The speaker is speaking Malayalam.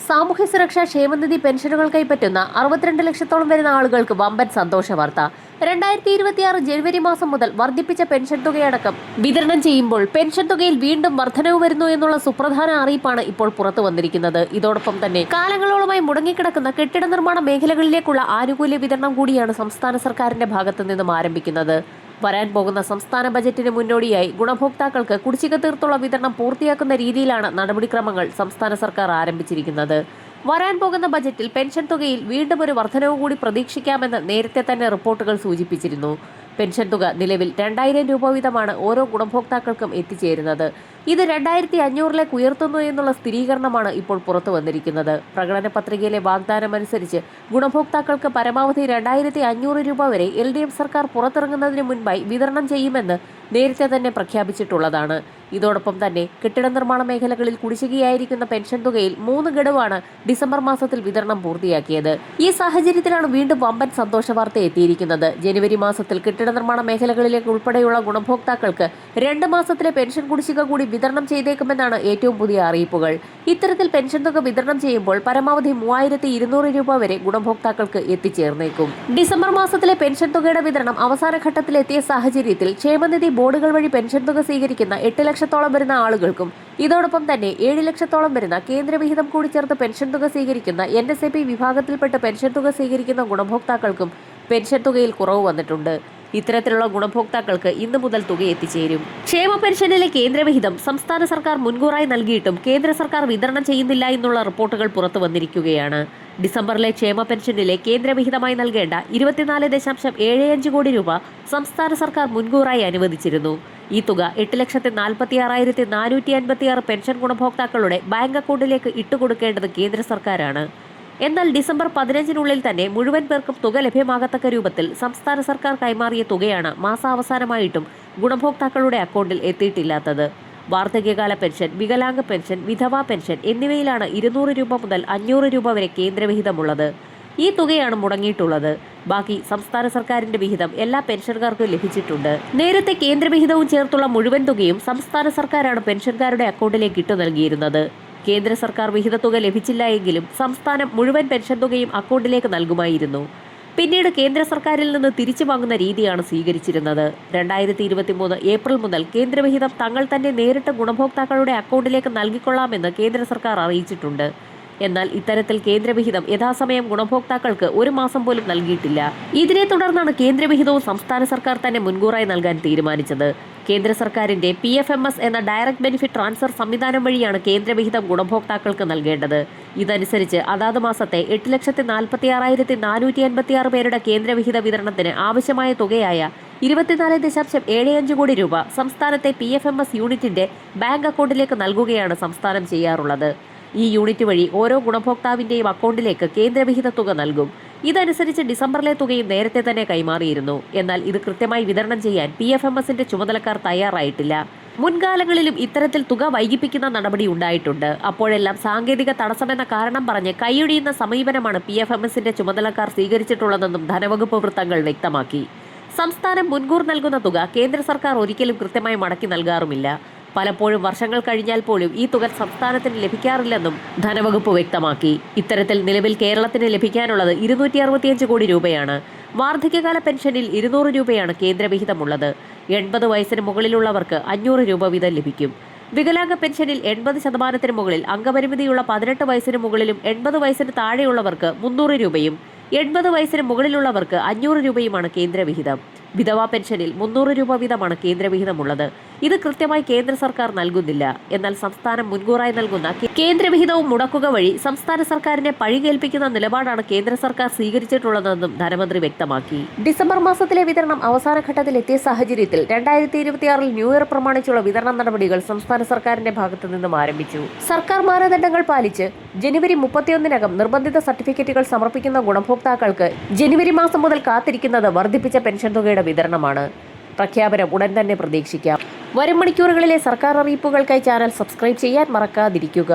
സാമൂഹ്യ സുരക്ഷാ ക്ഷേമനിധി പെൻഷനുകൾ കൈപ്പറ്റുന്ന 62 ലക്ഷത്തോളം വരുന്ന ആളുകൾക്ക് വമ്പൻ സന്തോഷ വാർത്ത. 2026 ജനുവരി മാസം മുതൽ വർദ്ധിപ്പിച്ച പെൻഷൻ തുകയടക്കം വിതരണം ചെയ്യുമ്പോൾ പെൻഷൻ തുകയിൽ വീണ്ടും വർധനവ് വരുന്നു എന്നുള്ള സുപ്രധാന അറിയിപ്പാണ് ഇപ്പോൾ പുറത്തു വന്നിരിക്കുന്നത്. ഇതോടൊപ്പം തന്നെ കാലങ്ങളോളമായി മുടങ്ങിക്കിടക്കുന്ന കെട്ടിട നിർമ്മാണ മേഖലകളിലേക്കുള്ള ആനുകൂല്യ വിതരണം കൂടിയാണ് സംസ്ഥാന സർക്കാരിന്റെ ഭാഗത്തു നിന്നും ആരംഭിക്കുന്നത്. വരാൻ പോകുന്ന സംസ്ഥാന ബജറ്റിന് മുന്നോടിയായി ഗുണഭോക്താക്കൾക്ക് കുടിശ്ശിക തീർത്തുള്ള വിതരണം പൂർത്തിയാക്കുന്ന രീതിയിലാണ് നടപടിക്രമങ്ങൾ സംസ്ഥാന സർക്കാർ ആരംഭിച്ചിരിക്കുന്നത്. വരാൻ പോകുന്ന ബജറ്റിൽ പെൻഷൻ തുകയിൽ വീണ്ടും ഒരു വർധനവ് കൂടി പ്രതീക്ഷിക്കാമെന്ന് നേരത്തെ തന്നെ റിപ്പോർട്ടുകൾ സൂചിപ്പിച്ചിരുന്നു. പെൻഷൻ തുക നിലവിൽ 2000 രൂപ വീതമാണ് ഓരോ ഗുണഭോക്താക്കൾക്കും എത്തിച്ചേരുന്നത്. ഇത് 2500 ഉയർത്തുന്നു എന്നുള്ള സ്ഥിരീകരണമാണ് ഇപ്പോൾ പുറത്തു വന്നിരിക്കുന്നത്. പ്രകടന പത്രികയിലെ വാഗ്ദാനമനുസരിച്ച് ഗുണഭോക്താക്കൾക്ക് പരമാവധി 2500 രൂപ വരെ LDF സർക്കാർ പുറത്തിറങ്ങുന്നതിന് മുൻപായി വിതരണം ചെയ്യുമെന്ന് നേരത്തെ തന്നെ പ്രഖ്യാപിച്ചിട്ടുള്ളതാണ്. ഇതോടൊപ്പം തന്നെ കെട്ടിട നിർമ്മാണ മേഖലകളിൽ കുടിശ്ശികയായിരിക്കുന്ന പെൻഷൻ തുകയിൽ 3 ഗഡുവാണ് ഡിസംബർ മാസത്തിൽ വിതരണം പൂർത്തിയാക്കിയത്. ഈ സാഹചര്യത്തിലാണ് വീണ്ടും വമ്പൻ സന്തോഷ വാർത്ത എത്തിയിരിക്കുന്നത്. ജനുവരി മാസത്തിൽ കെട്ടിട നിർമ്മാണ മേഖലകളിലേക്ക് ഉൾപ്പെടെയുള്ള ഗുണഭോക്താക്കൾക്ക് 2 മാസത്തിലെ പെൻഷൻ കുടിശ്ശിക കൂടി വിതരണം ചെയ്തേക്കുമെന്നാണ് ഏറ്റവും പുതിയ അറിയിപ്പുകൾ. ഇത്തരത്തിൽ പെൻഷൻ തുക വിതരണം ചെയ്യുമ്പോൾ പരമാവധി 3200 രൂപ വരെ ഗുണഭോക്താക്കൾക്ക് എത്തിച്ചേർന്നേക്കും. ഡിസംബർ മാസത്തിലെ പെൻഷൻ തുകയുടെ വിതരണം അവസാന ഘട്ടത്തിലെത്തിയ സാഹചര്യത്തിൽ ക്ഷേമനിധി ബോർഡുകൾ വഴി പെൻഷൻ തുക സ്വീകരിക്കുന്ന 8 ലക്ഷത്തോളം വരുന്ന ആളുകൾക്കും ഇതോടൊപ്പം തന്നെ 7 ലക്ഷത്തോളം വരുന്ന കേന്ദ്രവിഹിതം കൂടി ചേർത്ത് പെൻഷൻ തുക സ്വീകരിക്കുന്ന NSAP വിഭാഗത്തിൽപ്പെട്ട് പെൻഷൻ തുക സ്വീകരിക്കുന്ന ഗുണഭോക്താക്കൾക്കും പെൻഷൻ തുകയിൽ കുറവ് വന്നിട്ടുണ്ട്. ഇത്തരത്തിലുള്ള ഗുണഭോക്താക്കൾക്ക് ഇന്നു മുതൽ തുക എത്തിച്ചേരും. ക്ഷേമ പെൻഷനിലെ കേന്ദ്രവിഹിതം സംസ്ഥാന സർക്കാർ മുൻകൂറായി നൽകിയിട്ടും കേന്ദ്ര സർക്കാർ വിതരണം ചെയ്യുന്നില്ല എന്നുള്ള റിപ്പോർട്ടുകൾ പുറത്തു വന്നിരിക്കുകയാണ്. ഡിസംബറിലെ ക്ഷേമ പെൻഷനിലെ കേന്ദ്രവിഹിതമായി നൽകേണ്ട 24.75 കോടി രൂപ സംസ്ഥാന സർക്കാർ മുൻകൂറായി അനുവദിച്ചിരുന്നു. ഈ തുക 8,46,456 പെൻഷൻ ഗുണഭോക്താക്കളുടെ ബാങ്ക് അക്കൗണ്ടിലേക്ക് ഇട്ടുകൊടുക്കേണ്ടത് കേന്ദ്ര സർക്കാരാണ്. എന്നാൽ ഡിസംബർ 15-നുള്ളിൽ തന്നെ മുഴുവൻ പേർക്കും തുക ലഭ്യമാകത്തക്ക രൂപത്തിൽ സംസ്ഥാന സർക്കാർ കൈമാറിയ തുകയാണ് മാസാവസാനമായിട്ടും ഗുണഭോക്താക്കളുടെ അക്കൗണ്ടിൽ എത്തിയിട്ടില്ലാത്തത്. വാർദ്ധക്യകാല പെൻഷൻ, വികലാംഗ പെൻഷൻ, വിധവാ പെൻഷൻ എന്നിവയിലാണ് 200 രൂപ മുതൽ 500 രൂപ വരെ കേന്ദ്രവിഹിതമുള്ളത്. ഈ തുകയാണ് മുടങ്ങിയിട്ടുള്ളത്. ബാക്കി സംസ്ഥാന സർക്കാരിന്റെ വിഹിതം എല്ലാ പെൻഷൻകാർക്കും ലഭിച്ചിട്ടുണ്ട്. നേരത്തെ കേന്ദ്രവിഹിതവും ചേർത്തുള്ള മുഴുവൻ തുകയും സംസ്ഥാന സർക്കാരാണ് പെൻഷൻകാരുടെ അക്കൗണ്ടിലേക്ക് ഇട്ടു നൽകിയിരുന്നത്. കേന്ദ്ര സർക്കാർ വിഹിത തുക ലഭിച്ചില്ല എങ്കിലും സംസ്ഥാനം മുഴുവൻ പെൻഷൻ തുകയും അക്കൗണ്ടിലേക്ക് നൽകുമായിരുന്നു. പിന്നീട് കേന്ദ്ര സർക്കാരിൽ നിന്ന് തിരിച്ചു വാങ്ങുന്ന രീതിയാണ് സ്വീകരിച്ചിരുന്നത്. 2023 ഏപ്രിൽ മുതൽ കേന്ദ്രവിഹിതം തങ്ങൾ തന്നെ നേരിട്ട് ഗുണഭോക്താക്കളുടെ അക്കൗണ്ടിലേക്ക് നൽകിക്കൊള്ളാമെന്ന് കേന്ദ്ര സർക്കാർ അറിയിച്ചിട്ടുണ്ട്. എന്നാൽ ഇത്തരത്തിൽ കേന്ദ്രവിഹിതം യഥാസമയം ഗുണഭോക്താക്കൾക്ക് 1 മാസം പോലും നൽകിയിട്ടില്ല. ഇതിനെ തുടർന്നാണ് കേന്ദ്രവിഹിതവും സംസ്ഥാന സർക്കാർ തന്നെ മുൻകൂറായി നൽകാൻ തീരുമാനിച്ചത്. കേന്ദ്ര സർക്കാരിന്റെ PFMS എന്ന ഡയറക്ട് ബെനിഫിറ്റ് ട്രാൻസ്ഫർ സംവിധാനം വഴിയാണ് കേന്ദ്രവിഹിതം ഗുണഭോക്താക്കൾക്ക് നൽകേണ്ടത്. ഇതനുസരിച്ച് അതാത് മാസത്തെ 8,46,456 പേരുടെ കേന്ദ്രവിഹിത വിതരണത്തിന് ആവശ്യമായ തുകയായ 24.75 കോടി രൂപ സംസ്ഥാനത്തെ PFMS യൂണിറ്റിന്റെ ബാങ്ക് അക്കൗണ്ടിലേക്ക് നൽകുകയാണ് സംസ്ഥാനം ചെയ്യാറുള്ളത്. ഈ യൂണിറ്റ് വഴി ഓരോ ഗുണഭോക്താവിന്റെയും അക്കൗണ്ടിലേക്ക് കേന്ദ്രവിഹിത തുക നൽകും. ഇതനുസരിച്ച് ഡിസംബറിലെ തുകയും നേരത്തെ തന്നെ കൈമാറിയിരുന്നു. എന്നാൽ ഇത് കൃത്യമായി വിതരണം ചെയ്യാൻ PFMSന്റെ ചുമതലക്കാർ തയ്യാറായിട്ടില്ല. മുൻകാലങ്ങളിലും ഇത്തരത്തിൽ തുക വൈകിപ്പിക്കുന്ന നടപടി ഉണ്ടായിട്ടുണ്ട്. അപ്പോഴെല്ലാം സാങ്കേതിക തടസ്സമെന്ന കാരണം പറഞ്ഞ് കൈയൊഴിയുന്ന സമീപനമാണ് PFMSന്റെ ചുമതലക്കാർ സ്വീകരിച്ചിട്ടുള്ളതെന്നും ധനവകുപ്പ് വൃത്തങ്ങൾ വ്യക്തമാക്കി. സംസ്ഥാനം മുൻകൂർ നൽകുന്ന തുക കേന്ദ്ര സർക്കാർ ഒരിക്കലും കൃത്യമായി മടക്കി നൽകാറുമില്ല. പലപ്പോഴും വർഷങ്ങൾ കഴിഞ്ഞാൽ പോലും ഈ തുക സംസ്ഥാനത്തിന് ലഭിക്കാറില്ലെന്നും ധനവകുപ്പ് വ്യക്തമാക്കി. ഇത്തരത്തിൽ നിലവിൽ കേരളത്തിന് ലഭിക്കാനുള്ളത് 265 കോടി രൂപയാണ്. വാർദ്ധക്യകാല പെൻഷനിൽ 200 രൂപയാണ് കേന്ദ്രവിഹിതമുള്ളത്. 80 വയസ്സിന് മുകളിലുള്ളവർക്ക് 500 രൂപ വീതം ലഭിക്കും. വികലാംഗ പെൻഷനിൽ 80% മുകളിൽ അംഗപരിമിതിയുള്ള 18 വയസ്സിന് മുകളിലും 80 വയസ്സിന് താഴെയുള്ളവർക്ക് 300 രൂപയും 80 വയസ്സിന് മുകളിലുള്ളവർക്ക് 500 രൂപയുമാണ് കേന്ദ്രവിഹിതം. വിധവാ പെൻഷനിൽ 300 രൂപ വീതമാണ് കേന്ദ്രവിഹിതമുള്ളത്. ഇത് കൃത്യമായി കേന്ദ്ര സർക്കാർ നൽകുന്നില്ല. എന്നാൽ സംസ്ഥാനം മുൻകൂറായി നൽകുന്ന കേന്ദ്രവിഹിതവും മുടക്കുക വഴി സംസ്ഥാന സർക്കാരിനെ പഴികേൽപ്പിക്കുന്ന നിലപാടാണ് കേന്ദ്ര സർക്കാർ സ്വീകരിച്ചിട്ടുള്ളതെന്നും ധനമന്ത്രി വ്യക്തമാക്കി. ഡിസംബർ മാസത്തിലെ വിതരണം അവസാന ഘട്ടത്തിൽ എത്തിയ സാഹചര്യത്തിൽ 2026 ന്യൂ ഇയർ പ്രമാണിച്ചുള്ള വിതരണ നടപടികൾ സംസ്ഥാന സർക്കാരിന്റെ ഭാഗത്തു നിന്നും ആരംഭിച്ചു. സർക്കാർ മാനദണ്ഡങ്ങൾ പാലിച്ച് ജനുവരി 31-നകം നിർബന്ധിത സർട്ടിഫിക്കറ്റുകൾ സമർപ്പിക്കുന്ന ഗുണഭോക്താക്കൾക്ക് ജനുവരി മാസം മുതൽ കാത്തിരിക്കുന്നത് വർദ്ധിപ്പിച്ച പെൻഷൻ തുകയുടെ വിതരണമാണ്. പ്രഖ്യാപനം ഉടൻ തന്നെ പ്രതീക്ഷിക്കാം. വരും മണിക്കൂറുകളിലെ സർക്കാർ അറിയിപ്പുകൾക്കായി ചാനൽ സബ്സ്ക്രൈബ് ചെയ്യാൻ മറക്കാതിരിക്കുക.